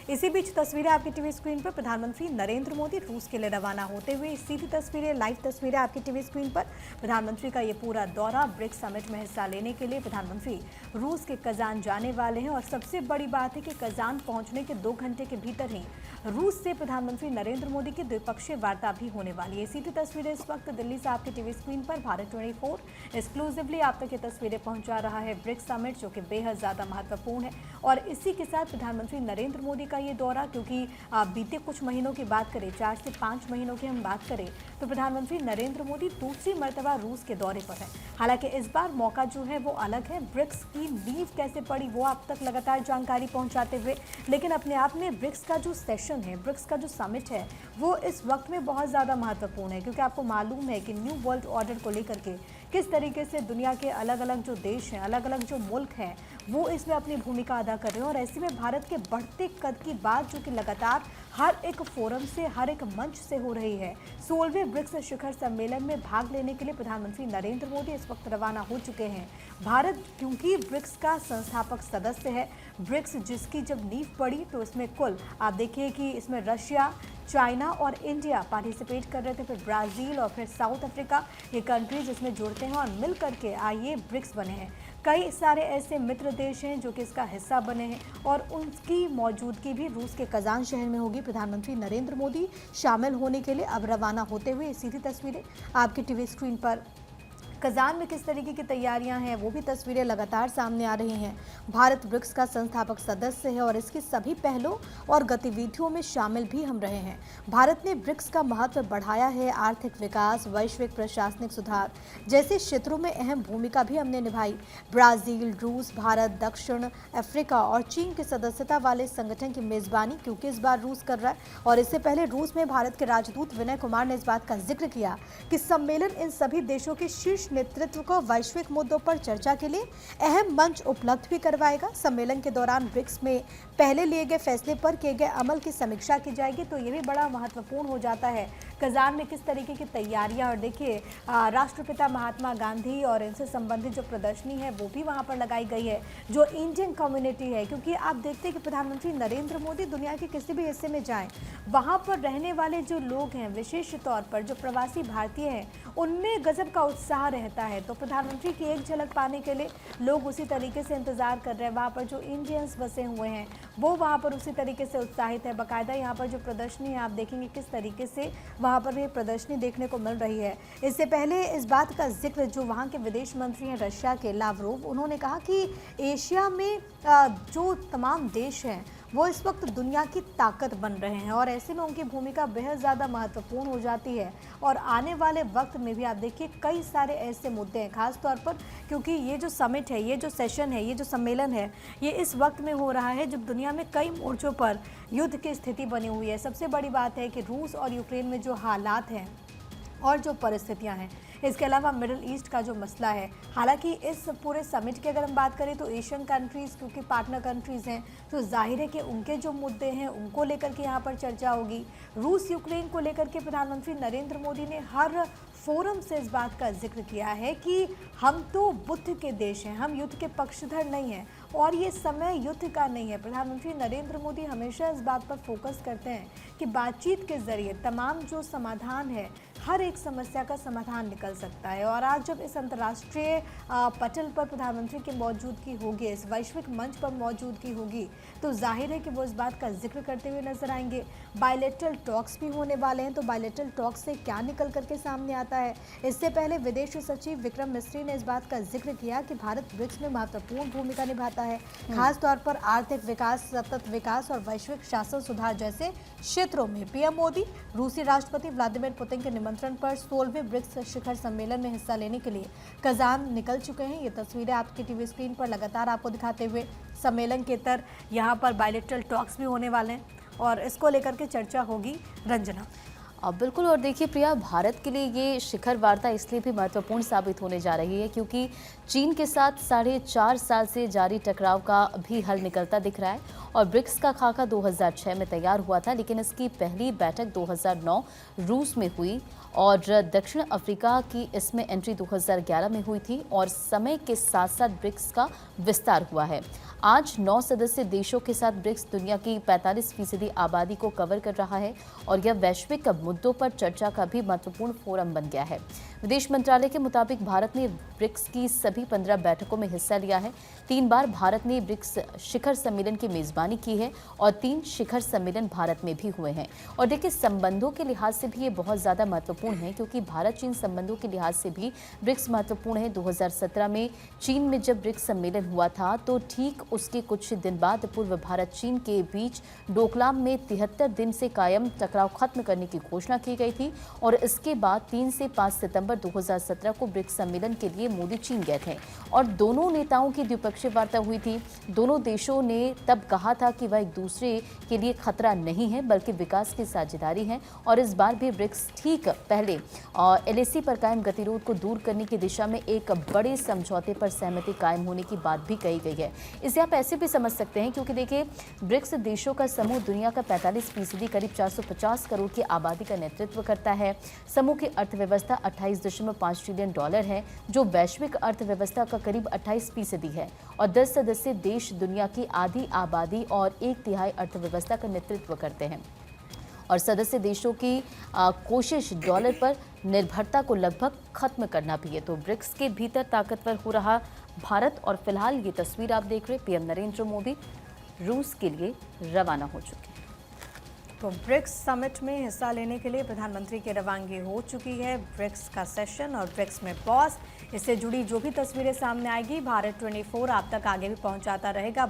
इसी बीच तस्वीरें आपकी टीवी स्क्रीन पर प्रधानमंत्री नरेंद्र मोदी रूस के लिए रवाना होते हुए सीधी तस्वीरें, लाइव तस्वीरें आपकी टीवी स्क्रीन पर। प्रधानमंत्री का ये पूरा दौरा ब्रिक्स समिट में हिस्सा लेने के लिए प्रधानमंत्री रूस के कजान जाने वाले हैं और सबसे बड़ी बात है कि कजान पहुंचने के 2 घंटे के भीतर ही रूस से प्रधानमंत्री नरेंद्र मोदी की द्विपक्षीय वार्ता भी होने वाली है। सीधी तस्वीरें इस वक्त दिल्ली से आपकी टीवी स्क्रीन पर भारत 24 एक्सक्लूसिवली आप तक ये तस्वीरें पहुंचा रहा है ब्रिक्स समिट, जो कि बेहद ज्यादा महत्वपूर्ण है। और इसी के साथ प्रधानमंत्री नरेंद्र मोदी का ये दौरा, क्योंकि बीते कुछ महीनों की बात करें, 4 से 5 महीनों की हम बात करें, तो प्रधानमंत्री नरेंद्र मोदी दूसरी मर्तबा रूस के दौरे पर है। हालांकि इस बार मौका जो है वो अलग है। ब्रिक्स की नींव कैसे पड़ी वो आप तक लगातार जानकारी पहुंचाते हुए, लेकिन अपने आप में ब्रिक्स का जो सेशन है, ब्रिक्स का जो समिट है, वो इस वक्त में बहुत ज़्यादा महत्वपूर्ण है, क्योंकि आपको मालूम है कि न्यू वर्ल्ड ऑर्डर को लेकर के किस तरीके से दुनिया के अलग अलग जो देश हैं, अलग अलग जो मुल्क हैं, वो इसमें अपनी भूमिका अदा कर रहे हैं। और ऐसे में भारत के बढ़ते कद की बात जो कि लगातार हर एक फोरम से, हर एक मंच से हो रही है। 16वें ब्रिक्स शिखर सम्मेलन में भाग लेने के लिए प्रधानमंत्री नरेंद्र मोदी इस वक्त रवाना हो चुके हैं। भारत क्योंकि ब्रिक्स का संस्थापक सदस्य है, ब्रिक्स जिसकी जब नींव पड़ी तो इसमें कुल आप देखिए कि इसमें रशिया, चाइना और इंडिया पार्टिसिपेट कर रहे थे, फिर ब्राज़ील और फिर साउथ अफ्रीका, ये कंट्रीज इसमें जुड़ते हैं और मिल करके आइए ब्रिक्स बने हैं। कई सारे ऐसे मित्र देश हैं जो कि इसका हिस्सा बने हैं और उनकी मौजूदगी भी रूस के कजान शहर में होगी। प्रधानमंत्री नरेंद्र मोदी शामिल होने के लिए अब रवाना होते हुए सीधी तस्वीरें आपकी टीवी स्क्रीन पर। कजान में किस तरीके की तैयारियां हैं वो भी तस्वीरें लगातार सामने आ रही हैं। भारत ब्रिक्स का संस्थापक सदस्य है और इसके सभी पहलों और गतिविधियों में शामिल भी हम रहे हैं। भारत ने ब्रिक्स का महत्व बढ़ाया है। आर्थिक विकास, वैश्विक प्रशासनिक सुधार जैसे क्षेत्रों में अहम भूमिका भी हमने निभाई। ब्राज़ील, रूस, भारत, दक्षिण अफ्रीका और चीन के सदस्यता वाले संगठन की मेजबानी क्योंकि इस बार रूस कर रहा है। और इससे पहले रूस में भारत के राजदूत विनय कुमार ने इस बात का जिक्र किया कि सम्मेलन इन सभी देशों के शीर्ष नेतृत्व को वैश्विक मुद्दों पर चर्चा के लिए अहम मंच उपलब्ध भी करवाएगा। सम्मेलन के दौरान ब्रिक्स में पहले लिए गए फैसले पर किए गए अमल की समीक्षा की जाएगी, तो ये भी बड़ा महत्वपूर्ण हो जाता है। कजान में किस तरीके की तैयारियां, और देखिए राष्ट्रपिता महात्मा गांधी और इनसे संबंधित जो प्रदर्शनी है वो भी वहां पर लगाई गई है, जो इंडियन कम्युनिटी है, क्योंकि आप देखते हैं कि प्रधानमंत्री नरेंद्र मोदी दुनिया के किसी भी हिस्से में जाएं, वहां पर रहने वाले जो लोग हैं, विशेष तौर पर जो प्रवासी भारतीय हैं, उनमें गजब का उत्साह रहता है। तो प्रधानमंत्री की एक झलक पाने के लिए लोग उसी तरीके से इंतजार कर रहे हैं। वहाँ पर जो इंडियंस बसे हुए हैं वो वहाँ पर उसी तरीके से उत्साहित है। बाकायदा यहाँ पर जो प्रदर्शनी है आप देखेंगे किस तरीके से वहाँ पर ये प्रदर्शनी देखने को मिल रही है। इससे पहले इस बात का जिक्र जो वहाँ के विदेश मंत्री हैं रशिया के लावरोव, उन्होंने कहा कि एशिया में जो तमाम देश हैं वो इस वक्त दुनिया की ताकत बन रहे हैं और ऐसे में उनकी भूमिका बेहद ज़्यादा महत्वपूर्ण हो जाती है। और आने वाले वक्त में भी आप देखिए कई सारे ऐसे मुद्दे हैं, खास तौर पर क्योंकि ये जो समिट है, ये जो सेशन है, ये जो सम्मेलन है, ये इस वक्त में हो रहा है जब दुनिया में कई मोर्चों पर युद्ध की स्थिति बनी हुई है। सबसे बड़ी बात है कि रूस और यूक्रेन में जो हालात हैं और जो परिस्थितियां हैं, इसके अलावा मिडिल ईस्ट का जो मसला है। हालांकि इस पूरे समिट की अगर हम बात करें तो एशियन कंट्रीज़ क्योंकि पार्टनर कंट्रीज़ हैं, तो जाहिर है कि उनके जो मुद्दे हैं उनको लेकर के यहाँ पर चर्चा होगी। रूस यूक्रेन को लेकर के प्रधानमंत्री नरेंद्र मोदी ने हर फोरम से इस बात का जिक्र किया है कि हम तो बुद्ध के देश हैं, हम युद्ध के पक्षधर नहीं हैं और ये समय युद्ध का नहीं है। प्रधानमंत्री नरेंद्र मोदी हमेशा इस बात पर फोकस करते हैं कि बातचीत के जरिए तमाम जो समाधान है, हर एक समस्या का समाधान निकल सकता है। और आज जब इस अंतर्राष्ट्रीय पटल पर प्रधानमंत्री की मौजूदगी होगी, इस वैश्विक मंच पर मौजूदगी होगी, तो जाहिर है कि वो इस बात का जिक्र करते हुए नजर आएंगे। बायलैटरल टॉक्स भी होने वाले हैं, तो बायलैटरल टॉक्स से क्या निकल करके सामने आता है। इससे पहले विदेश सचिव विक्रम मिस्री ने इस बात का जिक्र किया कि भारत ब्रिक्स में महत्वपूर्ण भूमिका निभाता है, खासतौर पर आर्थिक विकास, सतत विकास और वैश्विक शासन सुधार जैसे क्षेत्रों में। पीएम मोदी रूसी राष्ट्रपति व्लादिमीर पुतिन के निमंत्रण पर 16वें ब्रिक्स शिखर सम्मेलन में हिस्सा लेने के लिए कजान निकल चुके हैं। ये तस्वीरें आपकी टीवी स्क्रीन पर लगातार आपको दिखाते हुए सम्मेलन के तर यहाँ पर बायलैटरल टॉक्स भी होने वाले हैं और इसको लेकर के चर्चा होगी। रंजना बिल्कुल। और देखिए प्रिया, भारत के लिए ये शिखर वार्ता इसलिए भी महत्वपूर्ण साबित होने जा रही है क्योंकि चीन के साथ 4.5 साल से जारी टकराव का भी हल निकलता दिख रहा है। और ब्रिक्स का खाका 2006 में तैयार हुआ था, लेकिन इसकी पहली बैठक 2009 रूस में हुई और दक्षिण अफ्रीका की इसमें एंट्री 2011 में हुई थी और समय के साथ साथ ब्रिक्स का विस्तार हुआ है। आज 9 सदस्य देशों के साथ ब्रिक्स दुनिया की 45% आबादी को कवर कर रहा है और यह वैश्विक मुद्दों पर चर्चा का भी महत्वपूर्ण फोरम बन गया है। विदेश मंत्रालय के मुताबिक भारत ने ब्रिक्स की सभी 15 बैठकों में हिस्सा लिया है। 3 बार भारत ने ब्रिक्स शिखर सम्मेलन की मेजबानी की है और 3 शिखर सम्मेलन भारत में भी हुए हैं। और देखिए, संबंधों के लिहाज से भी ये बहुत ज़्यादा महत्वपूर्ण है, क्योंकि भारत चीन संबंधों के लिहाज से भी ब्रिक्स महत्वपूर्ण है। 2017 में चीन में जब ब्रिक्स सम्मेलन हुआ था तो ठीक उसके कुछ दिन बाद पूर्व भारत चीन के बीच डोकलाम में 73 दिन से कायम टकराव खत्म करने की घोषणा की गई थी और इसके बाद 3 से 5 सितंबर 2017 को ब्रिक्स सम्मेलन के लिए मोदी चीन गए थे और दोनों नेताओं की द्विपक्षीय वार्ता हुई थी। दोनों देशों ने तब कहा था कि वह एक दूसरे के लिए खतरा नहीं है बल्कि विकास की साझेदारी है और इस बार भी ब्रिक्स ठीक पहले एलएसी पर कायम गतिरोध को दूर करने की दिशा में एक बड़े समझौते पर सहमति कायम होने की बात भी कही गई है। इसे आप ऐसे भी समझ सकते हैं क्योंकि देखिए, ब्रिक्स देशों का समूह दुनिया का 45% करीब 450 करोड़ की आबादी का नेतृत्व करता है। समूह की अर्थव्यवस्था 28.5 ट्रिलियन डॉलर है, जो वैश्विक अर्थव्यवस्था का करीब 28% है और 10 सदस्य देश दुनिया की आधी आबादी और 1/3 अर्थव्यवस्था का नेतृत्व करते हैं और सदस्य देशों की कोशिश डॉलर पर निर्भरता को लगभग खत्म करना भी है। तो ब्रिक्स के भीतर ताकतवर हो रहा भारत और फिलहाल ये तस्वीर आप देख रहे, पीएम नरेंद्र मोदी रूस के लिए रवाना हो चुके हैं। तो ब्रिक्स समिट में हिस्सा लेने के लिए प्रधानमंत्री की रवानगी हो चुकी है। ब्रिक्स का सेशन और ब्रिक्स में बॉस, इससे जुड़ी जो भी तस्वीरें सामने आएगी भारत 24 आप तक आगे भी पहुंचाता रहेगा।